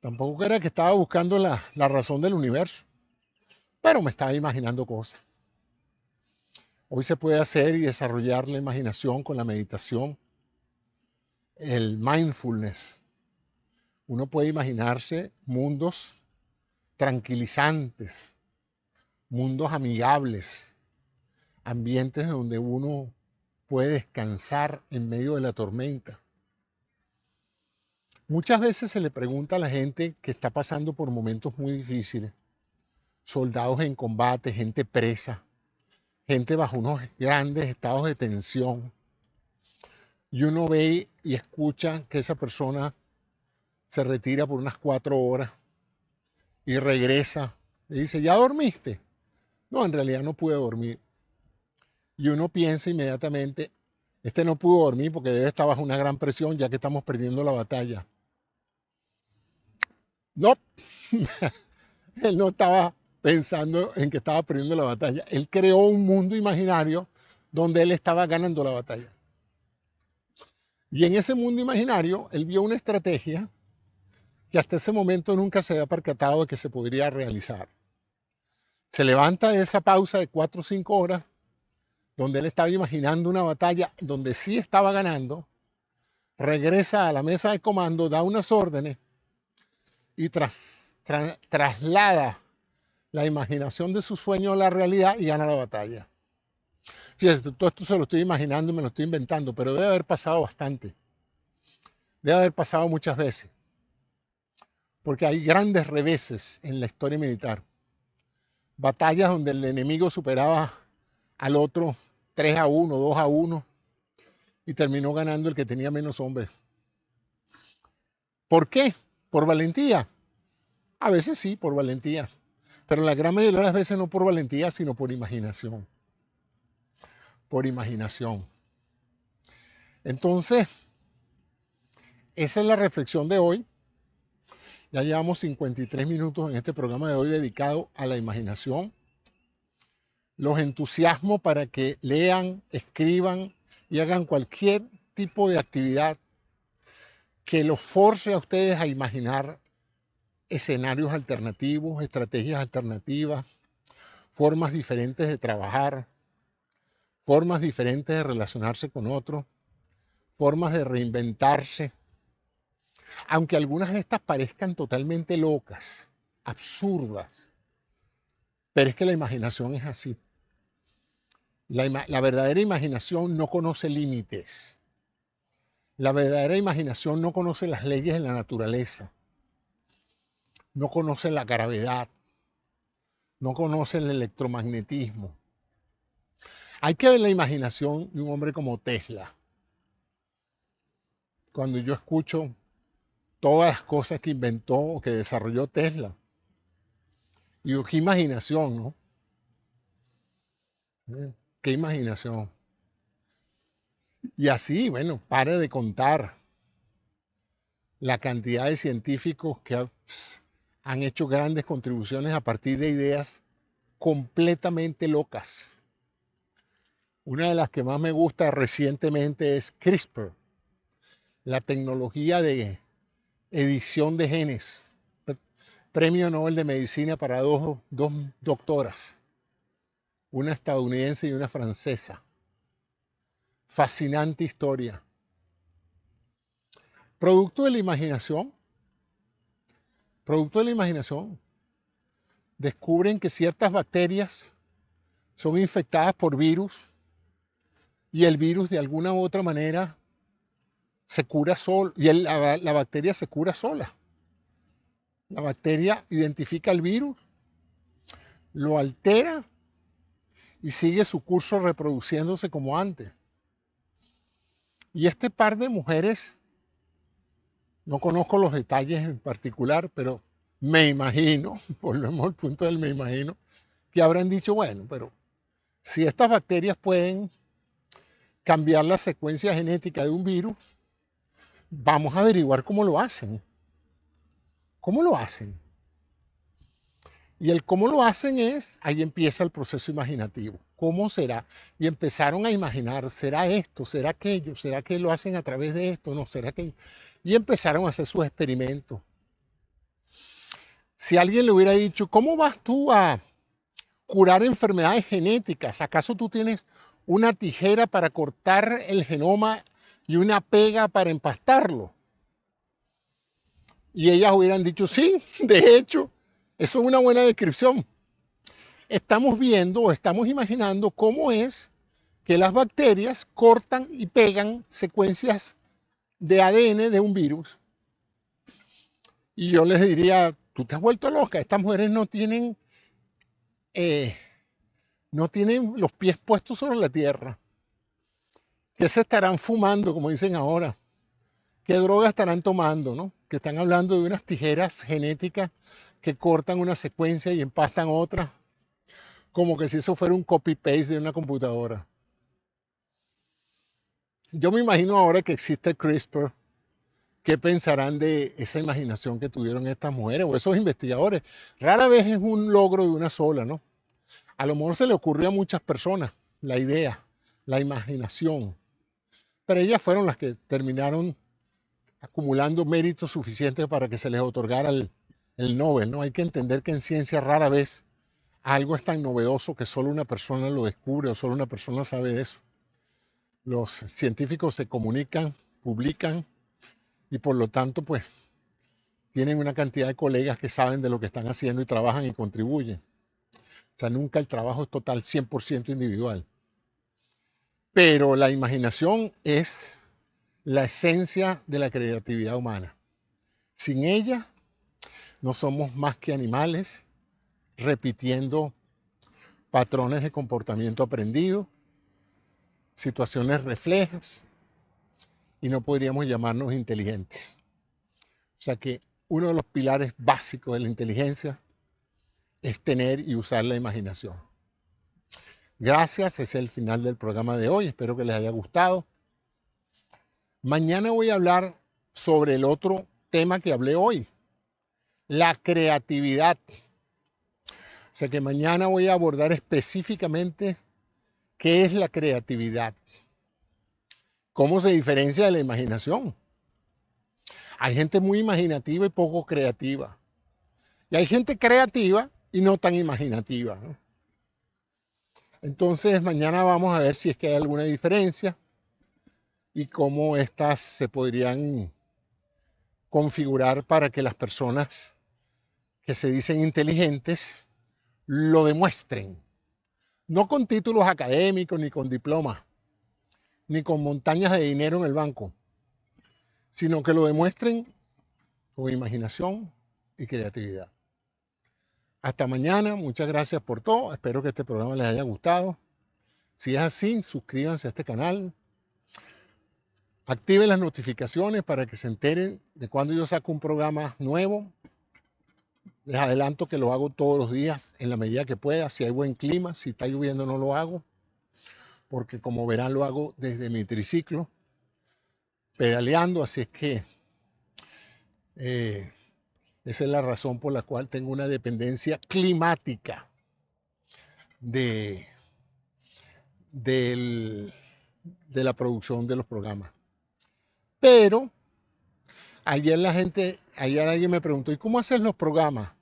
[SPEAKER 1] Tampoco era que estaba buscando la razón del universo, pero me estaba imaginando cosas. Hoy se puede hacer y desarrollar la imaginación con la meditación, el mindfulness. Uno puede imaginarse mundos tranquilizantes, mundos amigables, ambientes donde uno puede descansar en medio de la tormenta. Muchas veces se le pregunta a la gente que está pasando por momentos muy difíciles, soldados en combate, gente presa, gente bajo unos grandes estados de tensión, y uno ve y escucha que esa persona se retira por unas 4 horas y regresa y dice, ¿ya dormiste? No, en realidad no pude dormir. Y uno piensa inmediatamente, este no pudo dormir porque debe estar bajo una gran presión ya que estamos perdiendo la batalla. No, él no estaba pensando en que estaba perdiendo la batalla. Él creó un mundo imaginario donde él estaba ganando la batalla. Y en ese mundo imaginario, él vio una estrategia que hasta ese momento nunca se había percatado de que se podría realizar. Se levanta de esa pausa de 4 o 5 horas, donde él estaba imaginando una batalla donde sí estaba ganando, regresa a la mesa de comando, da unas órdenes y traslada la imaginación de su sueño a la realidad y gana la batalla. Fíjate, todo esto se lo estoy imaginando y me lo estoy inventando, pero debe haber pasado bastante. Debe haber pasado muchas veces, porque hay grandes reveses en la historia militar. Batallas donde el enemigo superaba al otro 3-1, 2-1 y terminó ganando el que tenía menos hombres. ¿Por qué? ¿Por valentía? A veces sí, por valentía. Pero la gran mayoría de las veces no por valentía, sino por imaginación. Por imaginación. Entonces, esa es la reflexión de hoy. Ya llevamos 53 minutos en este programa de hoy dedicado a la imaginación. Los entusiasmo para que lean, escriban y hagan cualquier tipo de actividad que los force a ustedes a imaginar escenarios alternativos, estrategias alternativas, formas diferentes de trabajar, formas diferentes de relacionarse con otros, formas de reinventarse, aunque algunas de estas parezcan totalmente locas, absurdas, pero es que la imaginación es así. La verdadera imaginación no conoce límites. La verdadera imaginación no conoce las leyes de la naturaleza, no conoce la gravedad, no conoce el electromagnetismo. Hay que ver la imaginación de un hombre como Tesla. Cuando yo escucho todas las cosas que inventó o que desarrolló Tesla, digo, qué imaginación, ¿no? Qué imaginación. Y así, bueno, pare de contar la cantidad de científicos que han hecho grandes contribuciones a partir de ideas completamente locas. Una de las que más me gusta recientemente es CRISPR, la tecnología de edición de genes. Premio Nobel de Medicina para dos doctoras, una estadounidense y una francesa. Fascinante historia. Producto de la imaginación, producto de la imaginación, descubren que ciertas bacterias son infectadas por virus y el virus de alguna u otra manera se cura solo, y la bacteria se cura sola. La bacteria identifica el virus, lo altera y sigue su curso reproduciéndose como antes. Y este par de mujeres, no conozco los detalles en particular, pero me imagino, volvemos al punto del me imagino, que habrán dicho, bueno, pero si estas bacterias pueden cambiar la secuencia genética de un virus, vamos a averiguar cómo lo hacen. ¿Cómo lo hacen? Y el cómo lo hacen es, ahí empieza el proceso imaginativo. ¿Cómo será? Y empezaron a imaginar, ¿será esto? ¿Será aquello? ¿Será que lo hacen a través de esto? ¿No? ¿Será que...? Y empezaron a hacer sus experimentos. Si alguien le hubiera dicho, ¿cómo vas tú a curar enfermedades genéticas? ¿Acaso tú tienes una tijera para cortar el genoma y una pega para empastarlo? Y ellas hubieran dicho, sí, de hecho, eso es una buena descripción. Estamos viendo o estamos imaginando cómo es que las bacterias cortan y pegan secuencias de ADN de un virus. Y yo les diría, tú te has vuelto loca, estas mujeres eh, no tienen los pies puestos sobre la tierra. ¿Qué se estarán fumando, como dicen ahora? ¿Qué drogas estarán tomando, no? Que están hablando de unas tijeras genéticas que cortan una secuencia y empastan otra, como que si eso fuera un copy-paste de una computadora. Yo me imagino ahora que existe CRISPR, ¿qué pensarán de esa imaginación que tuvieron estas mujeres o esos investigadores? Rara vez es un logro de una sola, ¿no? A lo mejor se le ocurrió a muchas personas la idea, la imaginación, pero ellas fueron las que terminaron acumulando méritos suficientes para que se les otorgara el Nobel, ¿no? Hay que entender que en ciencia rara vez algo es tan novedoso que solo una persona lo descubre o solo una persona sabe de eso. Los científicos se comunican, publican y por lo tanto pues tienen una cantidad de colegas que saben de lo que están haciendo y trabajan y contribuyen. O sea, nunca el trabajo es total 100% individual. Pero la imaginación es la esencia de la creatividad humana. Sin ella no somos más que animales repitiendo patrones de comportamiento aprendido, situaciones reflejas y no podríamos llamarnos inteligentes. O sea que uno de los pilares básicos de la inteligencia es tener y usar la imaginación. Gracias, ese es el final del programa de hoy, espero que les haya gustado. Mañana voy a hablar sobre el otro tema que hablé hoy, la creatividad. O sea que mañana voy a abordar específicamente qué es la creatividad, cómo se diferencia de la imaginación. Hay gente muy imaginativa y poco creativa. Y hay gente creativa y no tan imaginativa, ¿no? Entonces mañana vamos a ver si es que hay alguna diferencia y cómo estas se podrían configurar para que las personas que se dicen inteligentes lo demuestren. No con títulos académicos, ni con diplomas, ni con montañas de dinero en el banco, sino que lo demuestren con imaginación y creatividad. Hasta mañana, muchas gracias por todo, espero que este programa les haya gustado. Si es así, suscríbanse a este canal, activen las notificaciones para que se enteren de cuando yo saco un programa nuevo. Les adelanto que lo hago todos los días en la medida que pueda. Si hay buen clima, si está lloviendo no lo hago, porque como verán lo hago desde mi triciclo, pedaleando, así es que esa es la razón por la cual tengo una dependencia climática de, del- de la producción de los programas. Pero ayer alguien me preguntó, ¿y cómo haces los programas?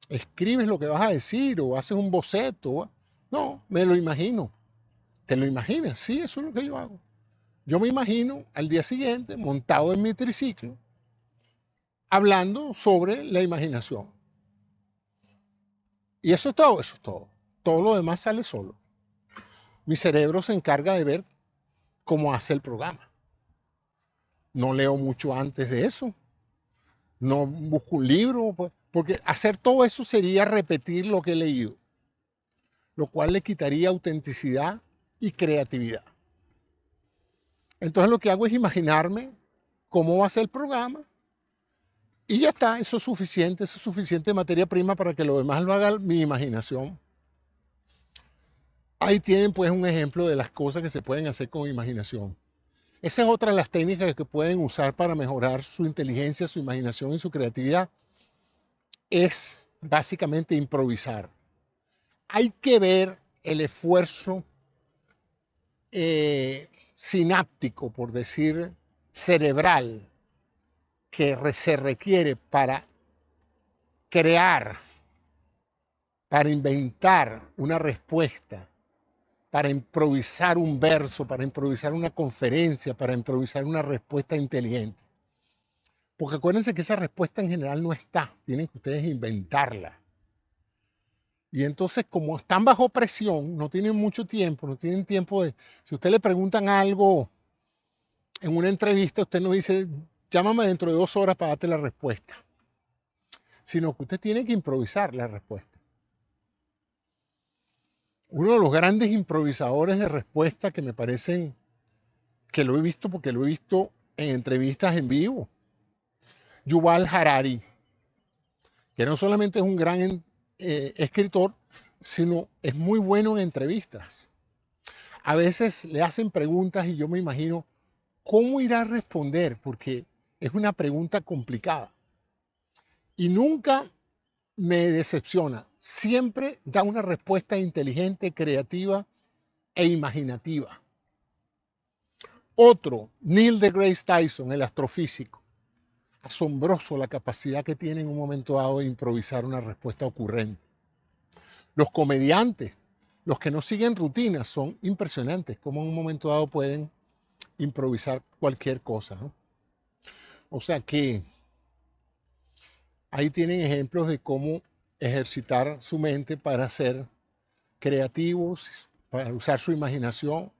[SPEAKER 1] ¿Escribes lo que vas a decir o haces un boceto? No, me lo imagino. ¿Te lo imaginas? Sí, eso es lo que yo hago. Yo me imagino al día siguiente montado en mi triciclo hablando sobre la imaginación. Y eso es todo, eso es todo. Todo lo demás sale solo. Mi cerebro se encarga de ver cómo hace el programa. No leo mucho antes de eso. No busco un libro, porque hacer todo eso sería repetir lo que he leído, lo cual le quitaría autenticidad y creatividad. Entonces lo que hago es imaginarme cómo va a ser el programa y ya está, eso es suficiente materia prima para que lo demás lo haga mi imaginación. Ahí tienen pues un ejemplo de las cosas que se pueden hacer con imaginación. Esa es otra de las técnicas que pueden usar para mejorar su inteligencia, su imaginación y su creatividad. Es básicamente improvisar. Hay que ver el esfuerzo sináptico, por decir, cerebral, que se requiere para crear, para inventar una respuesta, para improvisar un verso, para improvisar una conferencia, para improvisar una respuesta inteligente. Porque acuérdense que esa respuesta en general no está, tienen que ustedes inventarla. Y entonces, como están bajo presión, no tienen mucho tiempo, no tienen tiempo de... Si usted le preguntan algo en una entrevista, usted no dice, llámame dentro de 2 horas para darte la respuesta, sino que usted tiene que improvisar la respuesta. Uno de los grandes improvisadores de respuesta que me parecen, que lo he visto porque lo he visto en entrevistas en vivo, Yuval Harari, que no solamente es un gran escritor, sino es muy bueno en entrevistas. A veces le hacen preguntas y yo me imagino cómo irá a responder, porque es una pregunta complicada. Y nunca me decepciona. Siempre da una respuesta inteligente, creativa e imaginativa. Otro, Neil deGrasse Tyson, el astrofísico. Asombroso la capacidad que tiene en un momento dado de improvisar una respuesta ocurrente. Los comediantes, los que no siguen rutinas, son impresionantes, como en un momento dado pueden improvisar cualquier cosa, ¿no? O sea que ahí tienen ejemplos de cómo ejercitar su mente para ser creativos, para usar su imaginación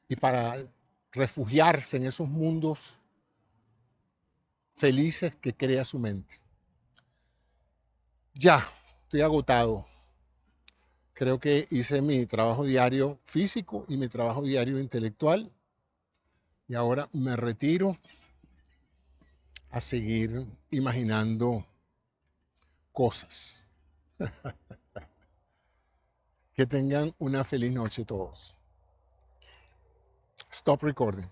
[SPEAKER 1] y para refugiarse en esos mundos felices que crea su mente. Ya, estoy agotado. Creo que hice mi trabajo diario físico y mi trabajo diario intelectual y ahora me retiro a seguir imaginando cosas. Que tengan una feliz noche todos. Stop recording.